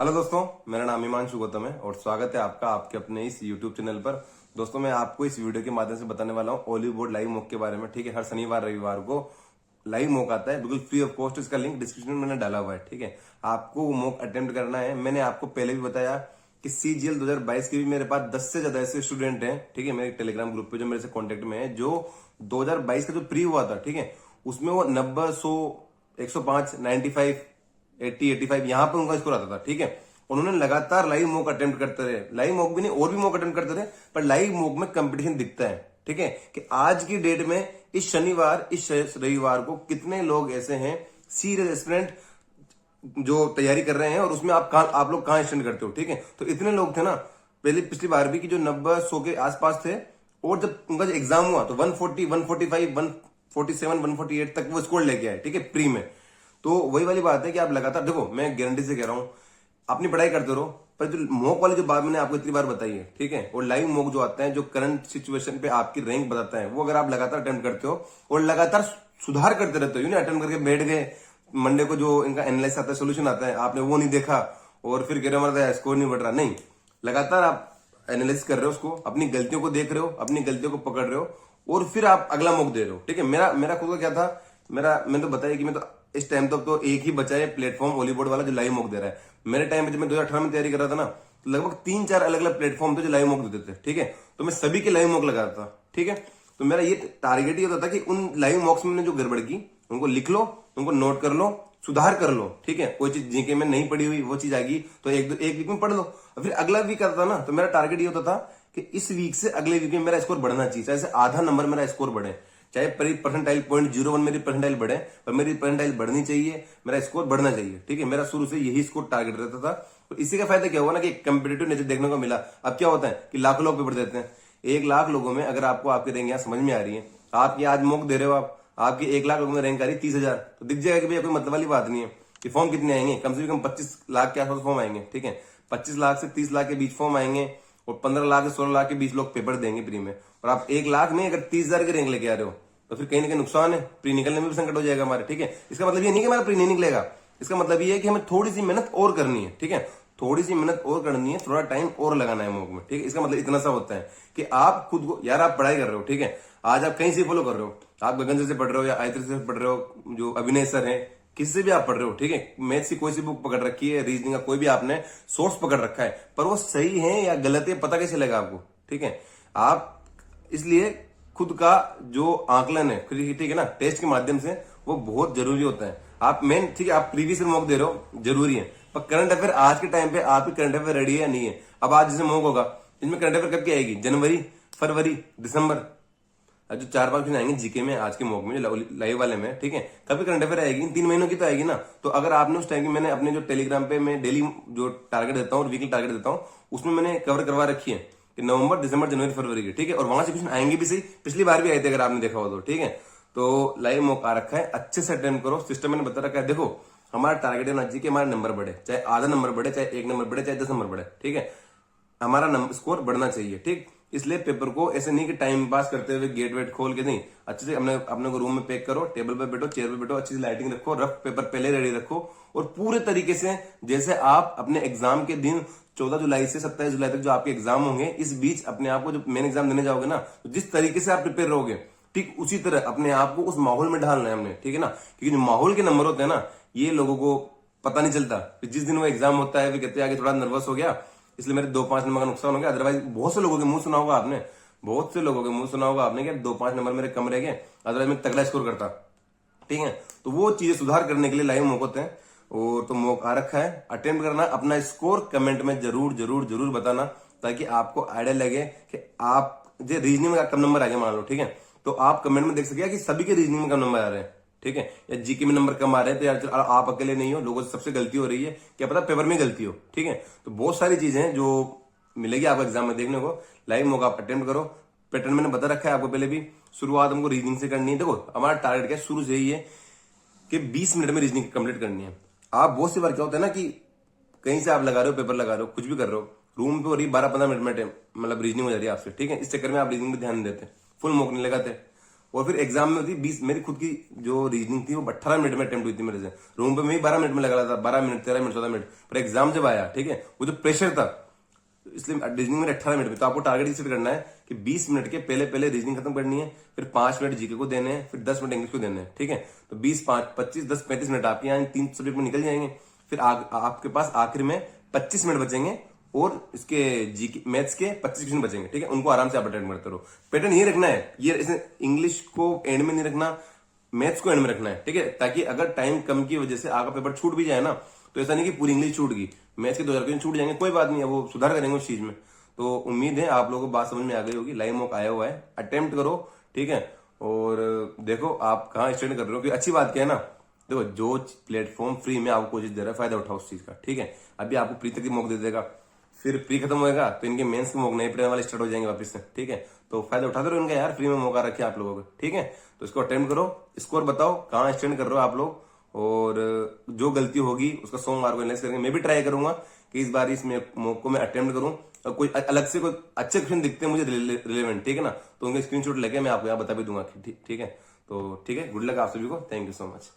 Hello दोस्तों, मेरा नाम हिमांशु गौतम है और स्वागत है आपका आपके अपने इस YouTube चैनल पर। दोस्तों, मैं आपको इस वीडियो के माध्यम से बताने वाला हूँ ओलिव बोर्ड लाइव मॉक के बारे में। ठीक है, हर शनिवार रविवार को लाइव मॉक आता है, बिल्कुल फ्री ऑफ कॉस्ट। इसका लिंक डिस्क्रिप्शन में मैंने डाला हुआ है। ठीक है, आपको वो मॉक अटेम्प्ट करना है। मैंने आपको पहले भी बताया कि CGL 2022 के भी मेरे पास 10 से ज्यादा ऐसे स्टूडेंट हैं, ठीक है, मेरे टेलीग्राम ग्रुप पे जो मेरे से कॉन्टेक्ट में है, जो 2022 का जो प्री हुआ था, ठीक है, उसमें वो 90, 100, 105, 95, 80, 85 यहाँ पर उनका स्कोर आता था। ठीक है, उन्होंने लगातार लाइव मॉक अटेम्प्ट करते रहे, लाइव मॉक भी नहीं और भी मॉक अटेम्प्ट करते रहे, पर लाइव मॉक में कंपटीशन दिखता है। ठीक है, कि आज की डेट में इस शनिवार इस रविवार को कितने लोग ऐसे हैं सीरियस एस्पिरेंट जो तैयारी कर रहे हैं और उसमें आप लोग कहां स्टैंड करते हो। ठीक है, तो इतने लोग थे ना पहले पिछली बार भी कि जो 90, 100 के आसपास थे, और जब उनका जो एग्जाम हुआ तो 140, 145, 147, 148 तक वो स्कोर लेके आए। ठीक है, प्री में। तो वही वाली बात है कि आप लगातार देखो, मैं गारंटी से कह रहा हूं, अपनी पढ़ाई करते रहो, पर जो मॉक वाली जो बात मैंने आपको इतनी बार बताई है, ठीक है, और लाइव मॉक जो आता है जो करंट सिचुएशन पे आपकी रैंक बताता है, वो अगर आप लगातार अटेम्प्ट करते हो और लगातार सुधार करते रहते हो, अटेम्प्ट करके बैठ गए, मंडे को जो इनका एनालिसिस आता है, सोल्यूशन आता है, आपने वो नहीं देखा और फिर कह रहे हो हमारा स्कोर नहीं बढ़ रहा। नहीं, लगातार आप एनालिसिस कर रहे हो, उसको अपनी गलतियों को देख रहे हो, अपनी गलतियों को पकड़ रहे हो और फिर आप अगला मॉक दे रहे हो। ठीक है, मेरा मेरा खुद का क्या था, मैंने तो बताया कि मैं तो इस टाइम तक तो एक ही बचा है प्लेटफॉर्म वॉलीबोर्ड वाला जो लाइव मॉक दे रहा है। मेरे टाइम पे जब मैं 2018 में तैयारी कर रहा था ना, तो लगभग 3-4 अलग अलग प्लेटफॉर्म थे जो लाइव मॉक देते थे। ठीक है, तो मैं सभी के लाइव मॉक लगाता था। ठीक है, तो मेरा ये टारगेट ये होता था कि उन लाइव मॉक्स में जो गड़बड़ की उनको लिख लो, उनको नोट कर लो, सुधार कर लो। ठीक है, कोई चीज जीके में नहीं पढ़ी हुई वो चीज आएगी तो एक वीक में पढ़ लो और फिर अगला वीक आता था ना, तो मेरा टारगेट ये होता था कि इस वीक से अगले वीक में मेरा स्कोर बढ़ना चाहिए, चाहे आधा नंबर मेरा स्कोर बढ़े, चाहे परसेंटाइल 0.01 मेरी परसेंटाइल बढ़े, पर मेरी परसेंटाइल बढ़नी चाहिए, मेरा स्कोर बढ़ना चाहिए। ठीक है, मेरा शुरू से यही स्कोर टारगेट रहता था। तो इसी का फायदा क्या हुआ ना कि कंपिटेटिव नेचर देखने को मिला। अब क्या होता है कि लाखों लोग पेपर देते हैं, 1 लाख लोगों में अगर आपको आपकी रैंक यहाँ समझ में आ रही है, आप ये आज मॉक दे रहे हो, आपकी 1 लाख लोगों में रैंक आ रही है 30,000, तो दिख जाएगा कि भैया कोई मतलब वाली बात नहीं है कि फॉर्म कितने आएंगे, कम से कम 25 लाख के आसपास फॉर्म आएंगे। ठीक है, 25 लाख से 30 लाख के बीच फॉर्म आएंगे और 15 लाख से 16 लाख के बीच लोग पेपर देंगे प्री में, और आप 1 लाख में अगर 30,000 की रैंक लेके आ रहे हो तो फिर कहीं ना कहीं नुकसान है, प्री निकलने में भी संकट हो जाएगा हमारे। ठीक है, इसका मतलब ये नहीं कि हमारा प्री नहीं निकलेगा, इसका मतलब ये है कि हमें थोड़ी सी मेहनत और करनी है। ठीक है, थोड़ी सी मेहनत और करनी है, थोड़ा टाइम और लगाना है मॉक में। ठीक है, इसका मतलब इतना सा होता है कि आप खुद को, यार आप पढ़ाई कर रहे हो, ठीक है, आज आप कहीं से फॉलो कर रहे हो, आप गगन सर से पढ़ रहे हो या आयत्र से पढ़ रहे हो, जो अभिनय सर है, किसी से भी आप पढ़ रहे हो। ठीक है, मैथ्स की कोई सी बुक पकड़ रखी है, रीजनिंग का कोई भी आपने सोर्स पकड़ रखा है, पर वो सही है या गलत है पता कैसे लगा आपको। ठीक है, आप इसलिए खुद का जो आकलन है, ठीक है ना, टेस्ट के माध्यम से, वो बहुत जरूरी होता है। आप मेन, ठीक है, आप प्रीवियस मॉक दे रहे हो, जरूरी है, पर करंट अफेयर आज के टाइम पे आपकी करंट अफेयर रेडी है या नहीं है। अब आज जैसे मॉक होगा, इसमें करंट अफेयर कब की आएगी, जनवरी, फरवरी, दिसंबर, जो 4-5 दिन आएंगे जीके में आज के मॉक में लाइव वाले में। ठीक है, कभी करंट अफेयर आएगी, इन 3 महीनों की तो आएगी ना। तो अगर आपने उस टाइम की, मैंने अपने जो टेलीग्राम पे मैं डेली जो टारगेट देता हूँ, वीकली टारगेट देता हूँ, उसमें मैंने कवर करवा रखी है कि नवंबर, दिसंबर, जनवरी, फरवरी की। ठीक है, और वहां से क्वेश्चन आएंगे भी सही, पिछली बार भी आए थे अगर आपने देखा हो तो। ठीक है, तो लाइव मॉक आ रखा है, अच्छे से अटेम्प्ट करो, सिस्टम मैंने बता रखा है। देखो, हमारा टारगेट होना चाहिए कि हमारे नंबर बढ़े, चाहे आधा नंबर बढ़े, चाहे 1 नंबर बढ़े, चाहे 10 नंबर बढ़े। ठीक है, हमारा नंबर स्कोर बढ़ना चाहिए। ठीक, इसलिए पेपर को ऐसे नहीं कि टाइम पास करते हुए गेट वेट खोल के, नहीं, अच्छे से अपने को रूम में पैक करो, टेबल पे बैठो, चेयर पे बैठो, अच्छी से लाइटिंग रखो, रफ पेपर पहले रेडी रखो, और पूरे तरीके से जैसे आप अपने एग्जाम के दिन 14 जुलाई से 27 जुलाई तक जो आपके एग्जाम होंगे, इस बीच अपने आप को जब मेन एग्जाम देने जाओगे ना, तो जिस तरीके से आप प्रिपेयर रहोगे, ठीक उसी तरह अपने आप को उस माहौल में ढालना है हमने। ठीक है ना, क्योंकि जो माहौल के नंबर होते हैं ना, ये लोगों को पता नहीं चलता। जिस दिन वो एग्जाम होता है वे कहते हैं आगे थोड़ा नर्वस हो गया, इसलिए मेरे 2-5 नंबर का नुकसान हो गया। अदरवाइज बहुत से लोगों के मुंह सुना होगा आपने, बहुत से लोगों के मुंह सुना होगा आपने कि 2-5 नंबर मेरे कम रह गए, अदरवाइज मैं तगड़ा स्कोर करता। ठीक है, तो वो चीजें सुधार करने के लिए लाइव मॉक होते हैं, और तो मॉक आ रखा है, अटेम्प्ट करना, अपना स्कोर कमेंट में जरूर जरूर जरूर बताना, ताकि आपको आइडिया लगे कि आप जो रीजनिंग में कम नंबर आ गए मान लो, ठीक है, तो आप कमेंट में देख सके कि सभी के रीजनिंग में कम नंबर आ रहे हैं। ठीक है, या जीके में नंबर कम आ रहे हैं, तो यार आप अकेले नहीं हो, लोगों से सबसे गलती हो रही है, क्या पता पेपर में गलती हो। ठीक है, तो बहुत सारी चीजें हैं जो मिलेगी आपको एग्जाम में देखने को। लाइव मॉक आप अटेम्प्ट करो, पैटर्न मैंने बता रखा है आपको पहले भी। शुरुआत हमको रीजनिंग से करनी है। देखो, हमारा टारगेट क्या है शुरू से ही है कि 20 मिनट में रीजनिंग कंप्लीट करनी है। आप बहुत सी बार क्या होता है ना कि कहीं से आप लगा रहे हो, पेपर लगा रहे हो, कुछ भी कर रहे हो, रूम पे हो रही 12-15 मिनट में मतलब रीजनिंग हो जा रही है आपसे। ठीक है, इस चक्कर में आप रीजनिंग पे ध्यान नहीं देते, फुल मॉक नहीं लगाते, और फिर एग्जाम में होती 20, मेरी खुद की जो रीजनिंग थी वो 18 मिनट में अटेम्प्ट हुई थी मेरे से। रूम पे मैं 12 मिनट में लगा रहा था, 12 मिनट, 13 मिनट, 14 मिनट। पर एग्जाम जब आया, ठीक है, वो जो प्रेशर था, इसलिए रीजनिंग में 18 मिनट में। तो आपको टारगेट सेट करना है कि 20 मिनट के पहले पहले रीजनिंग खत्म करनी है, फिर 5 मिनट जीके को देने हैं, फिर 10 मिनट इंग्लिश को देने हैं, ठीक है। तो 20, 5, 25, 10, 35 मिनट आपके यहाँ 3 सब्जेक्ट में निकल जाएंगे। फिर आपके पास आखिर में 25 मिनट बचेंगे और इसके जीके मैथ्स के 25 क्वेश्चन बचेंगे, ठीक है। उनको आराम से आप अटेंड करते रहो। पैटर्न ये रखना है, ये इंग्लिश को एंड में नहीं रखना, मैथ्स को एंड में रखना है, ठीक है। ताकि अगर टाइम कम की वजह से आपका पेपर छूट भी जाए ना, तो ऐसा नहीं कि पूरी इंग्लिश छूट गई, मैथ्स के 2 क्वेश्चन छूट जाएंगे, कोई बात नहीं है, वो सुधार करेंगे उस चीज में। तो उम्मीद है आप लोगों को बात समझ में आ गई होगी। लाइव मॉक आया हुआ है, अटेम्प्ट करो, ठीक है। और देखो आप कहाँ स्टैंड कर रहे हो, कि अच्छी बात क्या है ना, देखो जो प्लेटफॉर्म फ्री में आपको कोई चीज दे रहा है, फायदा उठाओ उस चीज का, ठीक है। अभी आपको प्री तक की मॉक दे देगा, फिर प्री खत्म होएगा तो इनके मेंस के मॉक नए प्लेयर वाले स्टार्ट हो जाएंगे वापस से, ठीक है। तो फायदा उठाते रहो इनका यार, फ्री में मौका रखे आप लोगों को, ठीक है। तो इसको अटेम्प्ट करो, स्कोर बताओ कहाँ स्टैंड कर रहे हो आप लोग, और जो गलती होगी उसका सोमवार को एनालाइज करेंगे। मैं भी ट्राई करूंगा कि इस बार इस मॉक को मैं अटेम्प्ट करूं, और कोई अलग से कोई अच्छे क्वेश्चन दिखते हैं मुझे रिलेवेंट, ठीक है ना, तो उनके स्क्रीनशॉट लेके मैं आपको यहाँ बता भी दूंगा, ठीक है। तो ठीक है, गुड लक आप सभी को, थैंक यू सो मच।